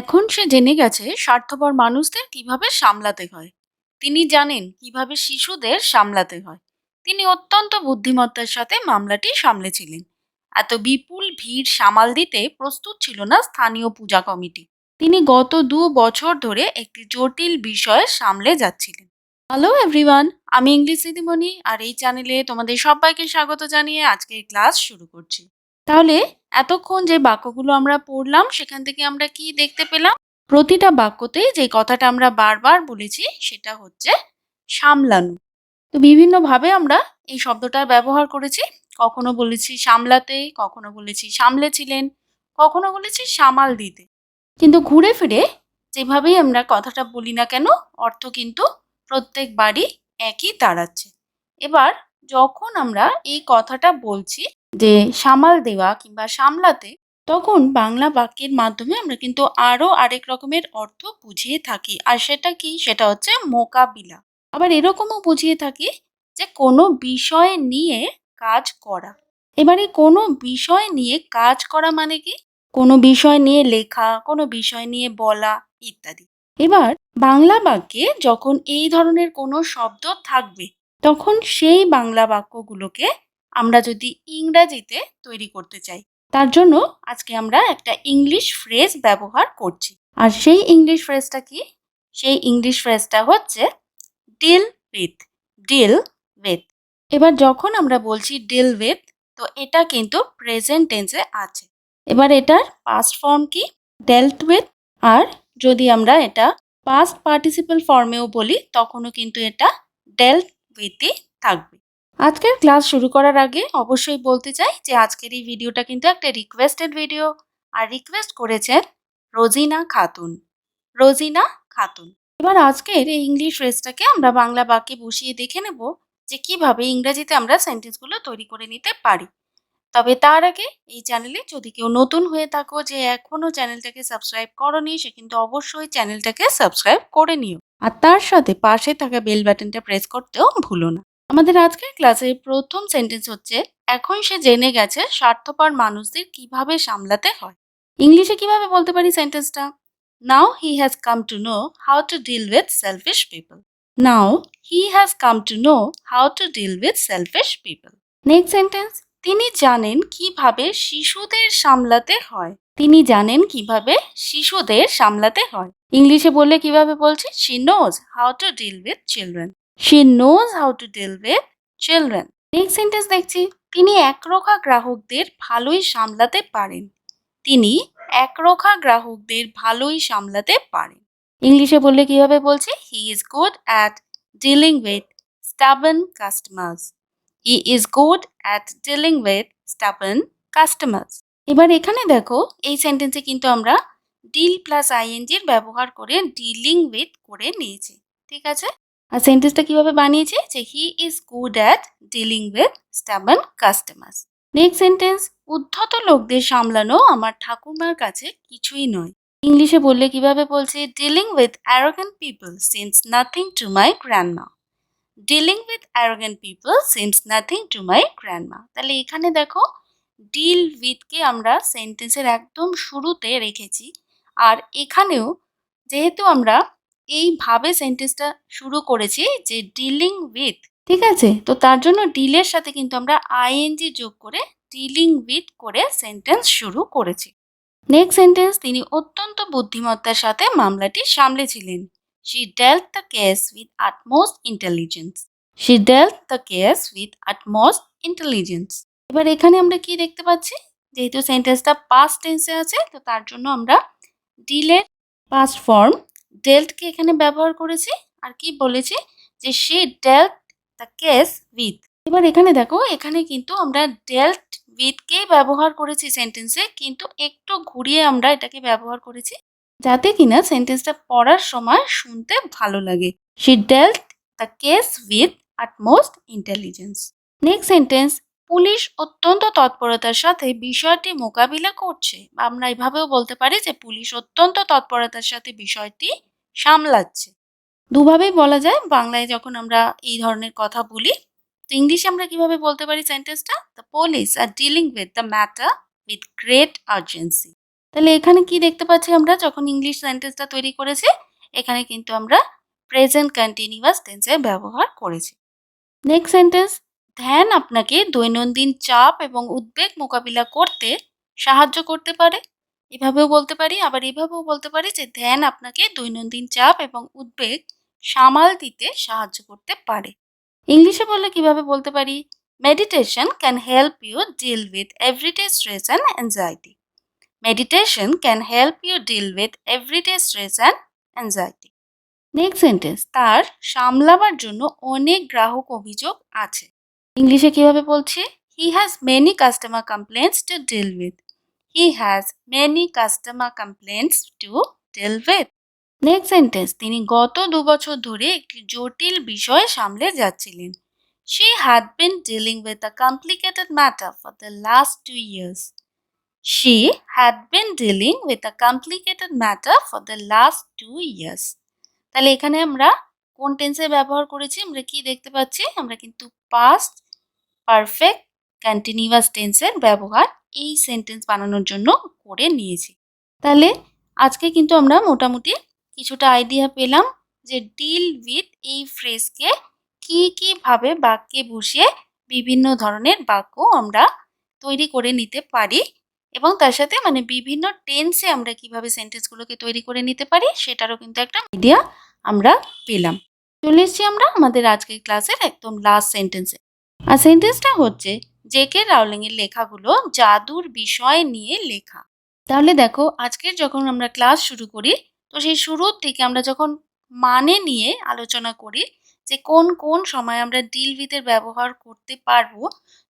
এখন সে জেনে গেছে স্বার্থপর মানুষদের কিভাবে সামলাতে হয়। তিনি জানেন কিভাবে শিশুদের সামলাতে হয়। তিনি অত্যন্ত বুদ্ধিমত্তার সাথে মামলাটি সামলেছিলেন। এত বিপুল ভিড় সামাল দিতে প্রস্তুত ছিল না স্থানীয় পূজা কমিটি। তিনি গত 2 বছর ধরে একটি জটিল বিষয় সামলে যাচ্ছিলেন। হ্যালো এভরিওয়ান, আমি ইংলিশ দিদিমণি আর এই চ্যানেলে তোমাদের সবাইকে স্বাগত জানিয়ে আজকের ক্লাস শুরু করছি। তাহলে এতক্ষণ যে বাক্যগুলো আমরা পড়লাম সেখান থেকে আমরা কি দেখতে পেলাম? প্রতিটা বাক্যতে যে কথাটা আমরা বারবার বলেছি সেটা হচ্ছে সামলানো। তো বিভিন্নভাবে আমরা এই শব্দটার ব্যবহার করেছি। কখনো বলেছি সামলাতে, কখনো বলেছি সামলেছিলেন, কখনো বলেছি সামাল দিতে। কিন্তু ঘুরে ফিরে যেভাবেই আমরা কথাটা বলি না কেন, অর্থ কিন্তু প্রত্যেকবারই একই দাঁড়াচ্ছে। এবার যখন আমরা এই কথাটা বলছি যে সামাল দেওয়া কিংবা সামলাতে, তখন বাংলা বাক্যের মাধ্যমে আমরা কিন্তু আরো আরেক রকমের অর্থ বুঝিয়ে থাকি। আর সেটা কি? সেটা হচ্ছে মোকাবিলা। আবার এরকমও বুঝিয়ে থাকি যে কোনো বিষয় নিয়ে কাজ করা। এবারে কোনো বিষয় নিয়ে কাজ করা মানে কি? কোনো বিষয় নিয়ে লেখা, কোনো বিষয় নিয়ে বলা ইত্যাদি। এবার বাংলা বাক্যে যখন এই ধরনের কোনো শব্দ থাকবে, তখন সেই বাংলা বাক্যগুলোকে আমরা যদি ইংরাজিতে তৈরি করতে চাই, তার জন্য আজকে আমরা একটা ইংলিশ ফ্রেজ ব্যবহার করছি। আর সেই ইংলিশ ফ্রেজটা কি? সেই ইংলিশ ফ্রেজটা হচ্ছে ডিল উইথ। Deal with. এবার যখন আমরা বলছি ডিল উইথ, তো এটা কিন্তু প্রেজেন্ট টেন্সে আছে। এবার এটার পাস্ট ফর্ম কি? ডেল্ট উইথ। আর যদি আমরা এটা পাস্ট পার্টিসিপল ফর্মেও বলি, তখনও কিন্তু এটা ডেল্ট উইথই থাকবে। আজকের ক্লাস শুরু করার আগে অবশ্যই বলতে চাই যে আজকের এই ভিডিওটা কিন্তু একটা রিকোয়েস্টেড ভিডিও। আর রিকোয়েস্ট করেছেন রোজিনা খাতুন। রোজিনা খাতুন। এবার আজকের এই ইংলিশ ফ্রেজটাকে আমরা বাংলা বাক্যে বসিয়ে দেখে নেব যে কিভাবে ইংরেজিতে আমরা সেন্টেন্সগুলো তৈরি করে নিতে পারি। তবে তার আগে এই চ্যানেলে যদি কেউ নতুন হয়ে থাকো যে এখনো চ্যানেলটাকে সাবস্ক্রাইব করোনি, সে কিন্তু অবশ্যই চ্যানেলটাকে সাবস্ক্রাইব করে নিও। আর তার সাথে পাশে থাকা বেল বাটনটা প্রেস করতেও ভুলো না। আমাদের আজকের ক্লাসের প্রথম সেন্টেন্স হচ্ছে, এখন সে জেনে গেছে স্বার্থপর মানুষদের কিভাবে সামলাতে হয়। ইংলিশে কিভাবে বলতে পারি সেন্টেন্সটা? Now he has come to know how to deal with selfish people. Now he has come to know how to deal with selfish people. Next sentence, তিনি জানেন কিভাবে শিশুদের সামলাতে হয়। তিনি জানেন কিভাবে শিশুদের সামলাতে হয়। ইংলিশে বললে কিভাবে বলছি? She knows how to deal with children. She knows how to deal with children. Next sentence দেখছি, তিনি একরোখা গ্রাহকদের ভালোই সামলাতে পারেন। তিনি একরোখা গ্রাহকদের ভালোই সামলাতে পারেন। ইংলিশে বললে কিভাবে বলছি? He is good at dealing with stubborn customers. He is good at dealing with stubborn customers. এবার এখানে দেখো, এই সেন্টেন্সে কিন্তু আমরা ডিল প্লাস আইএনজির ব্যবহার করে ডিলিং উইথ করে নিয়েছি। ঠিক আছে? আর সেন্টেন্সটা কিভাবে বানিয়েছি? যে he is good at dealing with stubborn customers. Next sentence, উদ্ধত লোকদের সামলানো আমার ঠাকুমার কাছে কিছুই নয়। ইংলিশে বললে কিভাবে বলছি? Dealing with arrogant people seems nothing to my grandma. Dealing with arrogant people seems nothing to my grandma. তাহলে এখানে দেখো, ডিল উইথকে আমরা সেন্টেন্সের একদম শুরুতে রেখেছি। আর এখানেও যেহেতু আমরা এইভাবে সেন্টেন্সটা শুরু করেছি যে ডিলিং উইথ, ঠিক আছে, তো তার জন্য ডিলের সাথে কিন্তু আমরা আইএনজি যোগ করে ডিলিং উইথ করে সেন্টেন্স শুরু করেছি। নেক্সট সেন্টেন্স, তিনি অত্যন্ত বুদ্ধিমত্তার সাথে মামলাটি সামলেছিলেন। She dealt the case with utmost intelligence. She dealt the case with utmost intelligence. এবার এখানে আমরা কি দেখতে পাচ্ছি? যেহেতু সেন্টেন্সটা পাস্ট টেন্সে আছে, তো তার জন্য আমরা ডিলের পাস্ট ফর্ম ডেল্টকে এখানে ব্যবহার করেছি। আর কি বলেছি? যে she dealt the case with। এবার এখানে দেখো, এখানে কিন্তু আমরা ডেল্ট উইথকেই ব্যবহার করেছি সেন্টেন্সে, কিন্তু একটু ঘুরিয়ে আমরা এটাকে ব্যবহার করেছি যাতে কিনা সেন্টেন্সটা পড়ার সময় শুনতে ভালো লাগে। She dealt the case with utmost intelligence. Next sentence, police অত্যন্ত তৎপরতার সাথে বিষয়টি মোকাবিলা করছে। আমরা এভাবেও বলতে পারি যে পুলিশ অত্যন্ত তৎপরতার সাথে বিষয়টি সামলাচ্ছে। দুভাবেই বলা যায় বাংলায় যখন আমরা এই ধরনের কথা বলি। তো ইংলিশে আমরা কিভাবে বলতে পারি সেন্টেন্সটা? The police R dealing with the matter with great urgency. তাহলে এখানে কি দেখতে পাচ্ছি আমরা যখন ইংলিশ সেন্টেন্সটা তৈরি করেছি, এখানে কিন্তু আমরা প্রেজেন্ট কন্টিনিউয়াস টেন্সের ব্যবহার করেছি। নেক্সট সেন্টেন্স, ধ্যান আপনাকে দৈনন্দিন চাপ এবং উদ্বেগ মোকাবিলা করতে সাহায্য করতে পারে। এভাবেও বলতে পারি, আবার এভাবেও বলতে পারি যে ধ্যান আপনাকে দৈনন্দিন চাপ এবং উদ্বেগ সামাল দিতে সাহায্য করতে পারে। ইংলিশে বললে কিভাবে বলতে পারি, meditation can help you deal with everyday stress and anxiety. Meditation can help you deal with everyday stress and anxiety. Next sentence, তার সামলাবার জন্য অনেক গ্রাহক অভিযোগ আছে। ইংলিশে কিভাবে বলছি, he has many customer complaints to deal with. He has many customer complaints to deal with. Next sentence, তিনি গত 2 বছর ধরে একটি জটিল বিষয় সামলে যাচ্ছিলেন। She had been dealing with a complicated matter for the last 2 years. She had been dealing with a complicated matter for the last 2 years. তাহলে এখানে আমরা কোন টেন্সের ব্যবহার করেছি, আমরা কি দেখতে পাচ্ছি, আমরা কিন্তু পাস্ট পারফেক্ট কন্টিনিউয়াস টেন্সের ব্যবহার এই সেন্টেন্স বানানোর জন্য করে নিয়েছি। তাহলে আজকে কিন্তু আমরা মোটামুটি কিছুটা আইডিয়া পেলাম যে ডিল উইথ এই ফ্রেজকে কিভাবে বাক্যে বসিয়ে বিভিন্ন ধরনের বাক্য আমরা তৈরি করে নিতে পারি, এবং তার সাথে মানে বিভিন্ন টেন্সে আমরা কিভাবে সেন্টেন্সগুলোকে তৈরি করে নিতে পারি সেটারও কিন্তু একটা আইডিয়া আমরা পেলাম। চলে এসেছি আমরা আমাদের আজকের ক্লাসের একদম লাস্ট সেন্টেন্সে। আর সেন্টেন্সটা হচ্ছে, জেকে রাউলিং এর লেখাগুলো জাদুর বিষয় নিয়ে লেখা। তাহলে দেখো, আজকের যখন আমরা ক্লাস শুরু করি, তো সেই শুরুর থেকে আমরা যখন মানে নিয়ে আলোচনা করি যে কোন কোন সময় আমরা ডিল উইথ এর ব্যবহার করতে পারবো,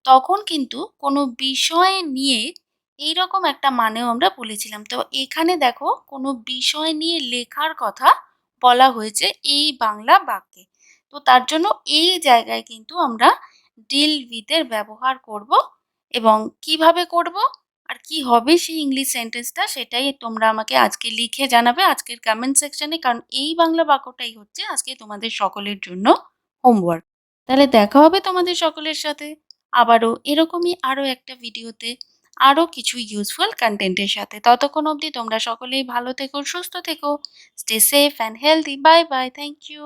তখন কিন্তু কোনো বিষয় নিয়ে এইরকম একটা মানেও আমরা বলেছিলাম। তো এখানে দেখো, কোনো বিষয় নিয়ে লেখার কথা বলা হয়েছে এই বাংলা বাক্যে। তো তার জন্য এই জায়গায় কিন্তু আমরা ডিল উইথ এর ব্যবহার করব, এবং কিভাবে করব আর কি হবে সেই ইংলিশ সেন্টেন্সটা সেটাই তোমরা আমাকে আজকে লিখে জানাবে আজকের কমেন্ট সেকশনে, কারণ এই বাংলা বাক্যটাই হচ্ছে আজকে তোমাদের সকলের জন্য হোমওয়ার্ক। তাহলে দেখা হবে তোমাদের সকলের সাথে আবারও এরকমই আরও একটা ভিডিওতে আরও কিছু ইউজফুল কন্টেন্টের সাথে। ততক্ষণ অবধি তোমরা সকলেই ভালো থেকো, সুস্থ থেকো, stay safe and healthy. Bye bye, thank you.